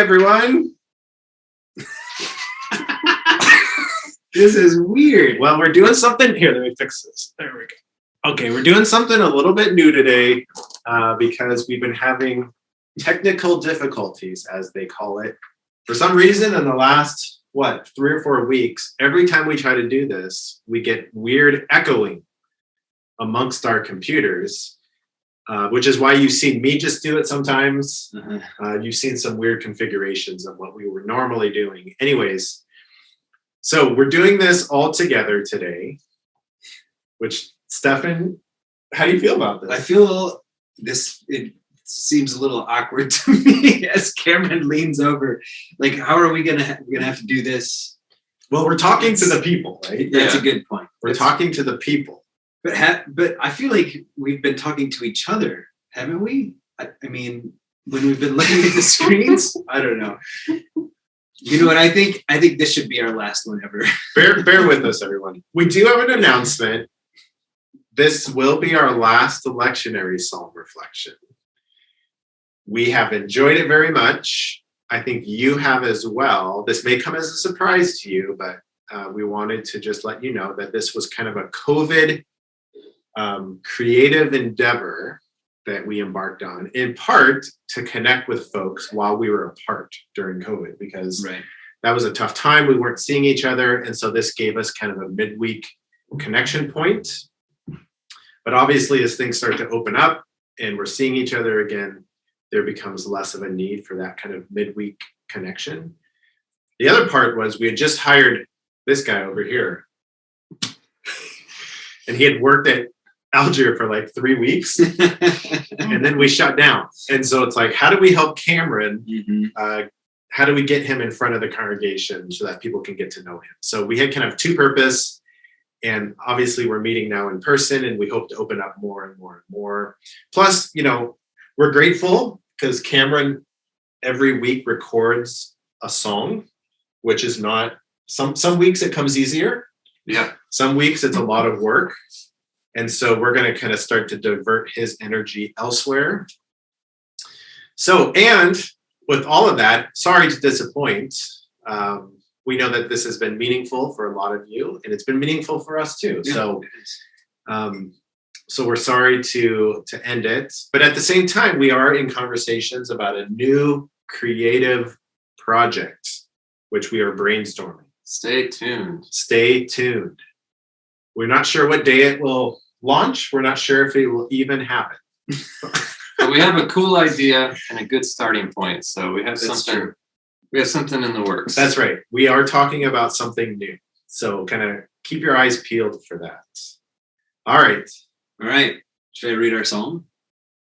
everyone. This is weird. Well, we're doing something here. Let me fix this. There we go. Okay, we're doing something a little bit new today because we've been having technical difficulties, as they call it. For some reason, in the last, 3 or 4 weeks, every time we try to do this, we get weird echoing amongst our computers, which is why you've seen me just do it sometimes. You've seen some weird configurations of what we were normally doing. Anyways, so we're doing this all together today, which, Stefan, how do you feel about this? I feel it seems a little awkward to me as Cameron leans over. Like, how are we gonna have to do this? Well, we're talking to the people, right? That's a good point. We're talking to the people. But I feel like we've been talking to each other, haven't we? I mean, when we've been looking at the screens, I don't know. You know what I think? I think this should be our last one ever. Bear with us, everyone. We do have an announcement. This will be our last lectionary psalm reflection. We have enjoyed it very much. I think you have as well. This may come as a surprise to you, but we wanted to just let you know that this was kind of a COVID creative endeavor that we embarked on, in part to connect with folks while we were apart during COVID, because that was a tough time. We weren't seeing each other. And so this gave us kind of a midweek connection point. But obviously, as things start to open up and we're seeing each other again, there becomes less of a need for that kind of midweek connection. The other part was we had just hired this guy over here. And he had worked at Algier for like 3 weeks. And then we shut down. And so it's like, how do we help Cameron? How do we get him in front of the congregation so that people can get to know him? So we had kind of two purposes. And obviously we're meeting now in person, and we hope to open up more and more and more. Plus, we're grateful because Cameron every week records a song, which is not, some weeks it comes easier. Yeah. Some weeks it's a lot of work. And so we're going to kind of start to divert his energy elsewhere. So, and with all of that, sorry to disappoint. We know that this has been meaningful for a lot of you, and it's been meaningful for us too. Yeah, so we're sorry to end it. But at the same time, we are in conversations about a new creative project, which we are brainstorming. Stay tuned. Stay tuned. We're not sure what day it will launch. We're not sure if it will even happen. But we have a cool idea and a good starting point. So we have something. True. We have something in the works. That's right. We are talking about something new. So kind of keep your eyes peeled for that. All right. Should I read our psalm?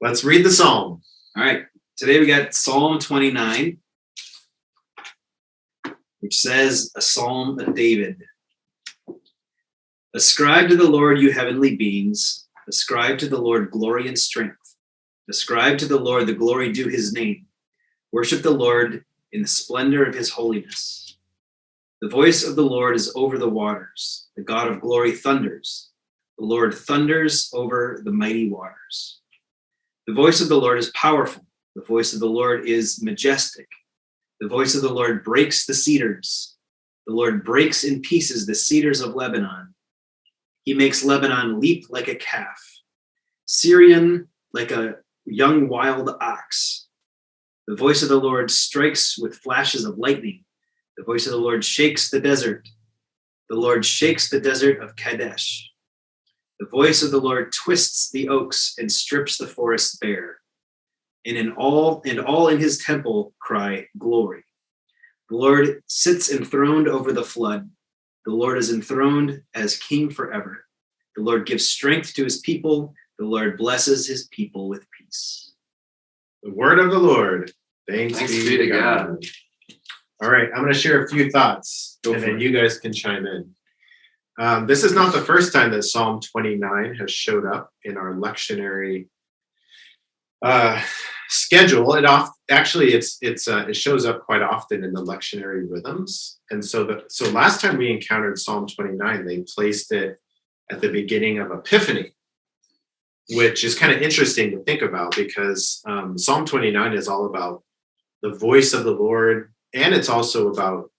Let's read the psalm. All right. Today we got Psalm 29, which says, a psalm of David. Ascribe to the Lord, you heavenly beings. Ascribe to the Lord glory and strength. Ascribe to the Lord the glory due his name. Worship the Lord in the splendor of his holiness. The voice of the Lord is over the waters. The God of glory thunders. The Lord thunders over the mighty waters. The voice of the Lord is powerful. The voice of the Lord is majestic. The voice of the Lord breaks the cedars. The Lord breaks in pieces the cedars of Lebanon. He makes Lebanon leap like a calf, Syrian like a young wild ox. The voice of the Lord strikes with flashes of lightning. The voice of the Lord shakes the desert. The Lord shakes the desert of Kadesh. The voice of the Lord twists the oaks and strips the forest bare. And all in his temple cry, glory. The Lord sits enthroned over the flood. The Lord is enthroned as king forever. The Lord gives strength to his people. The Lord blesses his people with peace. The word of the Lord. Thanks be to God. All right, I'm going to share a few thoughts, and then you guys can chime in. This is not the first time that Psalm 29 has showed up in our lectionary schedule. It shows up quite often in the lectionary rhythms. And so last time we encountered Psalm 29, they placed it at the beginning of Epiphany, which is kind of interesting to think about because Psalm 29 is all about the voice of the Lord, and it's also about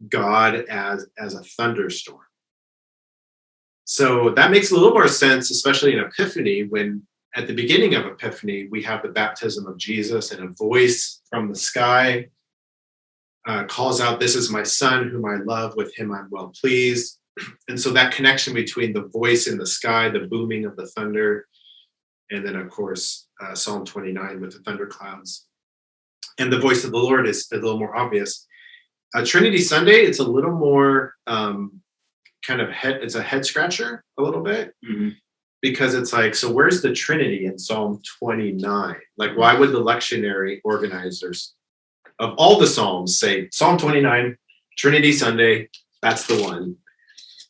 God as a thunderstorm. So that makes a little more sense, especially in Epiphany, when at the beginning of Epiphany, we have the baptism of Jesus and a voice from the sky calls out, "This is my son whom I love, with him I'm well pleased." And so that connection between the voice in the sky, the booming of the thunder, and then of course, Psalm 29 with the thunderclouds. And the voice of the Lord is a little more obvious. Trinity Sunday, it's a little more it's a head scratcher a little bit, because it's like, so where's the Trinity in Psalm 29? Like, why would the lectionary organizers of all the Psalms say Psalm 29, Trinity Sunday, that's the one?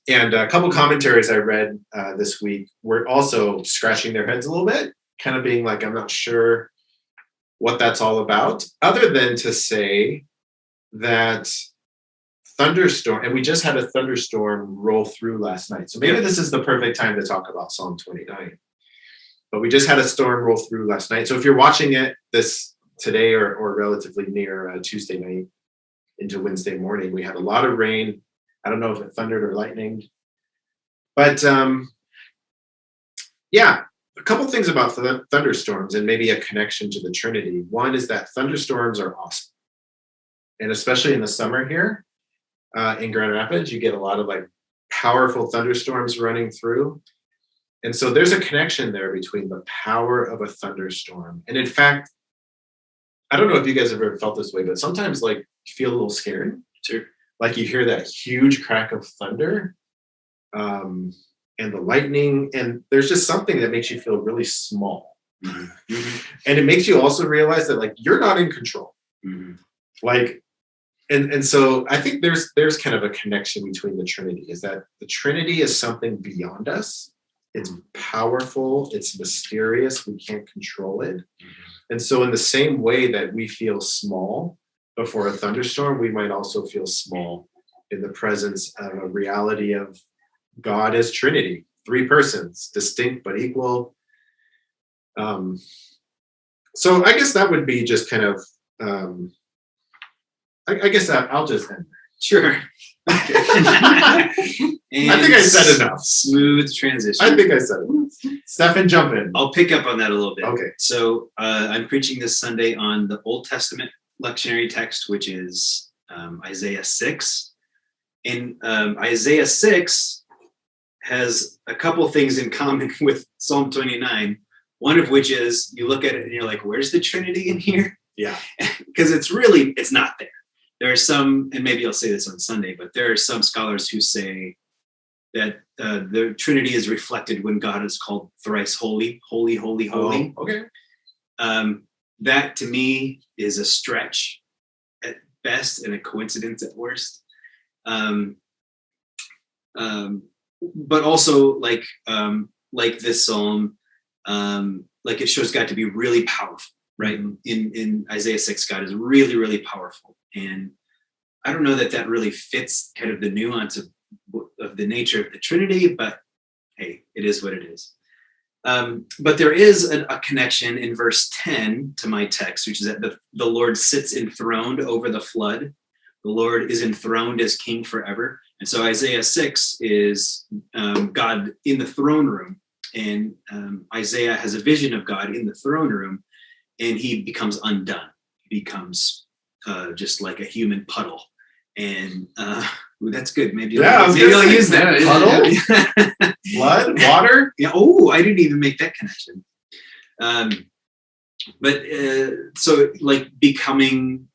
And a couple commentaries I read this week were also scratching their heads a little bit, kind of being like, I'm not sure what that's all about, other than to say that thunderstorm, and we just had a thunderstorm roll through last night. So maybe this is the perfect time to talk about Psalm 29. But we just had a storm roll through last night. So if you're watching it this today or relatively near Tuesday night into Wednesday morning, we had a lot of rain. I don't know if it thundered or lightninged. But yeah, a couple things about thunderstorms and maybe a connection to the Trinity. One is that thunderstorms are awesome. And especially in the summer here in Grand Rapids, you get a lot of like powerful thunderstorms running through. And so there's a connection there between the power of a thunderstorm. And in fact, I don't know if you guys have ever felt this way, but sometimes like you feel a little scared. Sure. Like you hear that huge crack of thunder and the lightning, and there's just something that makes you feel really small. Mm-hmm. And it makes you also realize that like you're not in control. Mm-hmm. Like, and so I think there's kind of a connection between the Trinity, is that the Trinity is something beyond us. It's powerful, it's mysterious, we can't control it. And so in the same way that we feel small before a thunderstorm, we might also feel small in the presence of a reality of God as Trinity, three persons, distinct but equal. So I guess that would be just kind of, I guess that I'll just end there. Sure. I think I said enough. Smooth transition. I think I said enough. Stefan, jump in. I'll pick up on that a little bit. Okay. So I'm preaching this Sunday on the Old Testament lectionary text, which is Isaiah 6. And Isaiah 6 has a couple things in common with Psalm 29. One of which is you look at it and you're like, where's the Trinity in here? Yeah. Because it's not there. There are some, and maybe I'll say this on Sunday, but there are some scholars who say that the Trinity is reflected when God is called thrice holy, holy, holy, holy. Oh, okay. That to me is a stretch at best and a coincidence at worst. But also like this psalm, like it shows God to be really powerful, right? Mm-hmm. In Isaiah 6, God is really, really powerful. And I don't know that really fits kind of the nuance of the nature of the Trinity, but hey, it is what it is. But there is a connection in verse 10 to my text, which is that the Lord sits enthroned over the flood. The Lord is enthroned as king forever. And so Isaiah 6 is God in the throne room. And Isaiah has a vision of God in the throne room, and he becomes undone. He becomes just like a human puddle. And ooh, that's good. Maybe I'll use that. Puddle? Blood? Water? Yeah. Oh, I didn't even make that connection. But so like becoming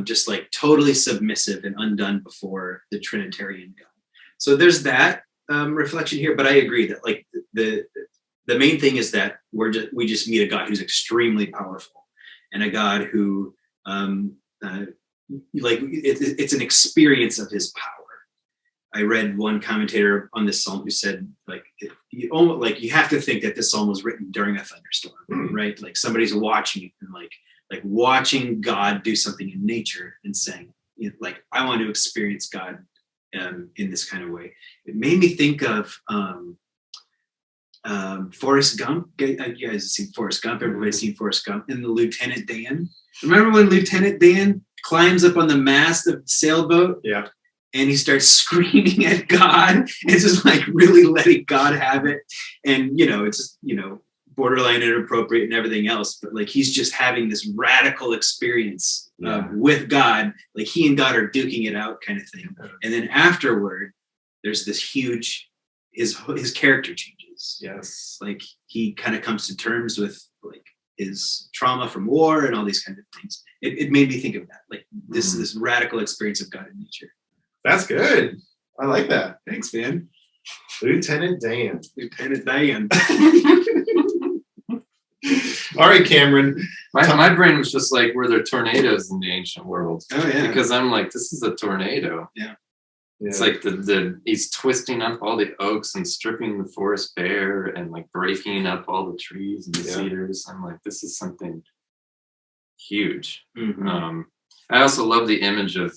just like totally submissive and undone before the Trinitarian God. So there's that reflection here. But I agree that like the main thing is that we just meet a God who's extremely powerful, and a God who like it's an experience of his power. I read one commentator on this psalm who said like you have to think that this psalm was written during a thunderstorm, right? Like somebody's watching it and like watching God do something in nature and saying, like, I want to experience God in this kind of way. It made me think of Forrest Gump. You guys have seen Forrest Gump. Everybody's seen Forrest Gump. And the Lieutenant Dan. Remember when Lieutenant Dan climbs up on the mast of the sailboat? Yeah. And he starts screaming at God. It's just like really letting God have it. And, it's just, borderline inappropriate and everything else. But like he's just having this radical experience with God. Like he and God are duking it out kind of thing. And then afterward, there's this huge, his character changes. Yes. Like he kind of comes to terms with like his trauma from war and all these kinds of things. It made me think of that. Like this radical experience of God in nature. That's good. I like that. Thanks, man. Lieutenant Dan. Lieutenant Dan. All right, Cameron. My brain was just like, were there tornadoes in the ancient world? Oh yeah. Because I'm like, this is a tornado. Yeah. It's like he's twisting up all the oaks and stripping the forest bare and like breaking up all the trees and the cedars. I'm like, this is something huge. Mm-hmm. I also love the image of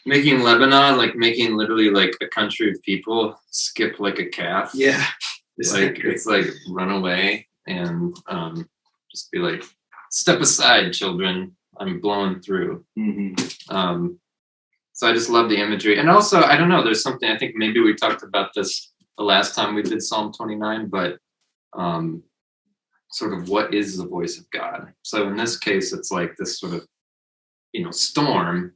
making Lebanon, like making literally like a country of people skip like a calf. Yeah. It's like run away and just be like, step aside, children. I'm blowing through. Mm-hmm. So I just love the imagery. And also, I don't know, there's something, I think maybe we talked about this the last time we did Psalm 29, but sort of what is the voice of God? So in this case, it's like this sort of, storm.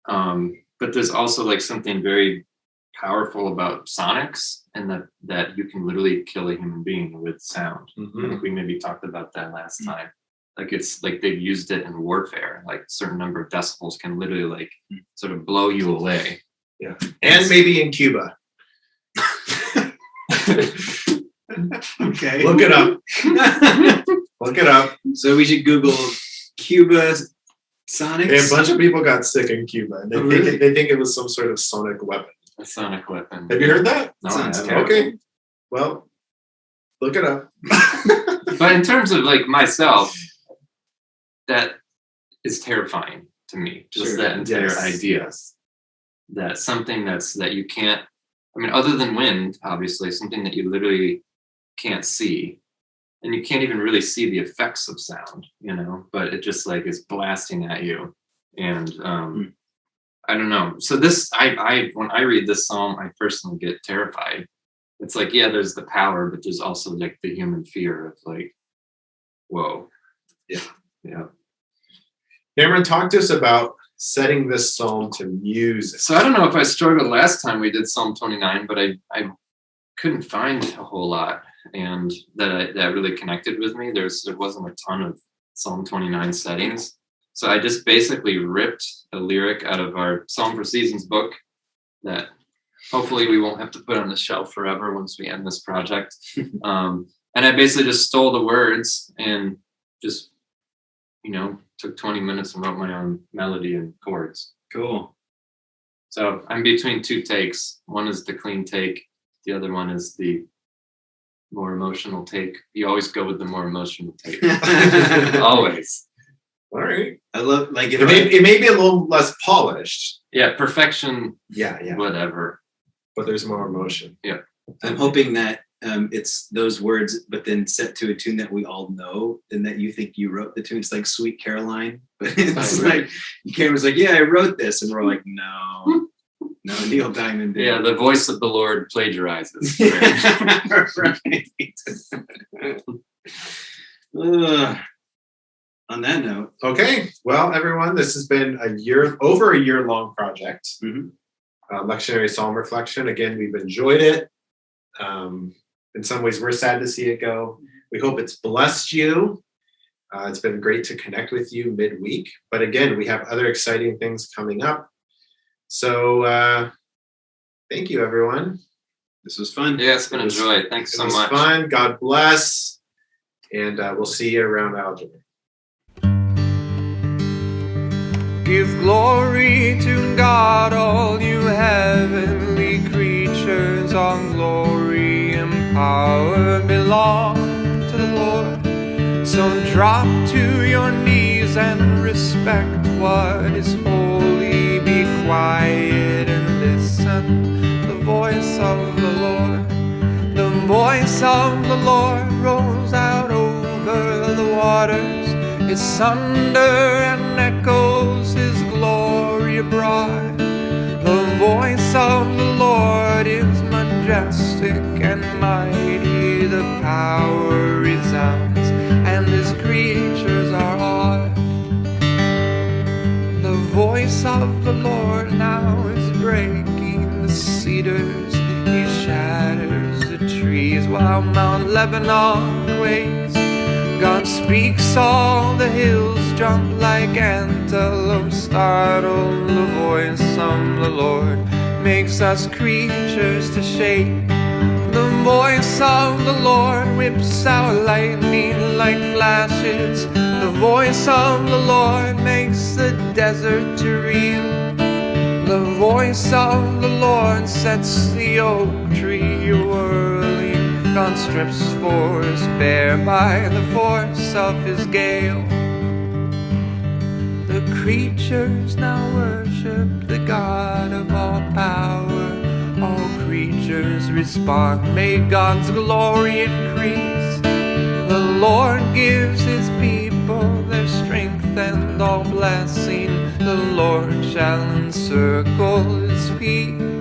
But there's also like something very powerful about sonics and that you can literally kill a human being with sound. I think we maybe talked about that last time. Like it's like they've used it in warfare. Like a certain number of decibels can literally like sort of blow you away. Yeah. And maybe in Cuba. Okay. Look it up. Look it up. So we should Google Cuba sonics. Yeah, a bunch of people got sick in Cuba. And they think it was some sort of sonic weapon. A sonic weapon. Have you heard that? No, Sounds I haven't. terrible. Okay. Well, look it up. But in terms of like myself, that is terrifying to me. Just that entire idea. That something that you can't, other than wind, obviously, something that you literally can't see. And you can't even really see the effects of sound, but it just like is blasting at you. And I don't know. So this, I when I read this psalm, I personally get terrified. It's like, yeah, there's the power, but there's also like the human fear of like, whoa. Yeah. Yeah. Cameron, talk to us about setting this psalm to music. So I don't know if I struggled last time we did Psalm 29, but I couldn't find a whole lot and that really connected with me. There wasn't a ton of Psalm 29 settings. So I just basically ripped a lyric out of our Psalm for Seasons book that hopefully we won't have to put on the shelf forever once we end this project. And I basically just stole the words and just, took 20 minutes and wrote my own melody and chords. Cool. So I'm between two takes. One is the clean take. The other one is the more emotional take. You always go with the more emotional take. Always. All right. I love like it may be a little less polished. Yeah, perfection. Yeah. Whatever. But there's more emotion. Yeah. I'm hoping that it's those words, but then set to a tune that we all know, and that you think you wrote the tune. It's like Sweet Caroline, but it's like Cameron's like, yeah, I wrote this, and we're like, no, Neil Diamond did. Yeah, the voice of the Lord plagiarizes. Right. On that note, okay. Well, everyone, this has been over a year long project. Lectionary Psalm Reflection. Again, we've enjoyed it. In some ways, we're sad to see it go. We hope it's blessed you. It's been great to connect with you midweek. But again, we have other exciting things coming up. So thank you, everyone. this was fun. Yeah, it's been a joy. Thanks so much. It was fun. God bless. And we'll see you around algebra. Give glory to God, all you heavenly creatures. All glory and power belong to the Lord. So drop to your knees and respect what is holy. Be quiet and listen the voice of the Lord. The voice of the Lord rolls out over the waters. Its thunder and echoes his glory abroad. The voice of the Lord is majestic and mighty. The power resounds, and his creatures are awed. The voice of the Lord now is breaking the cedars. He shatters the trees while Mount Lebanon quakes. God speaks, all the hills jump like antelopes startled. The voice of the Lord makes us creatures to shake. The voice of the Lord whips out lightning like flashes. The voice of the Lord makes the desert to reel. The voice of the Lord sets the oak tree whirling. God strips forest bare by the force of his gale. The creatures now worship the God of all power. All creatures respond, may God's glory increase. The Lord gives his people their strength and all blessing. The Lord shall encircle his people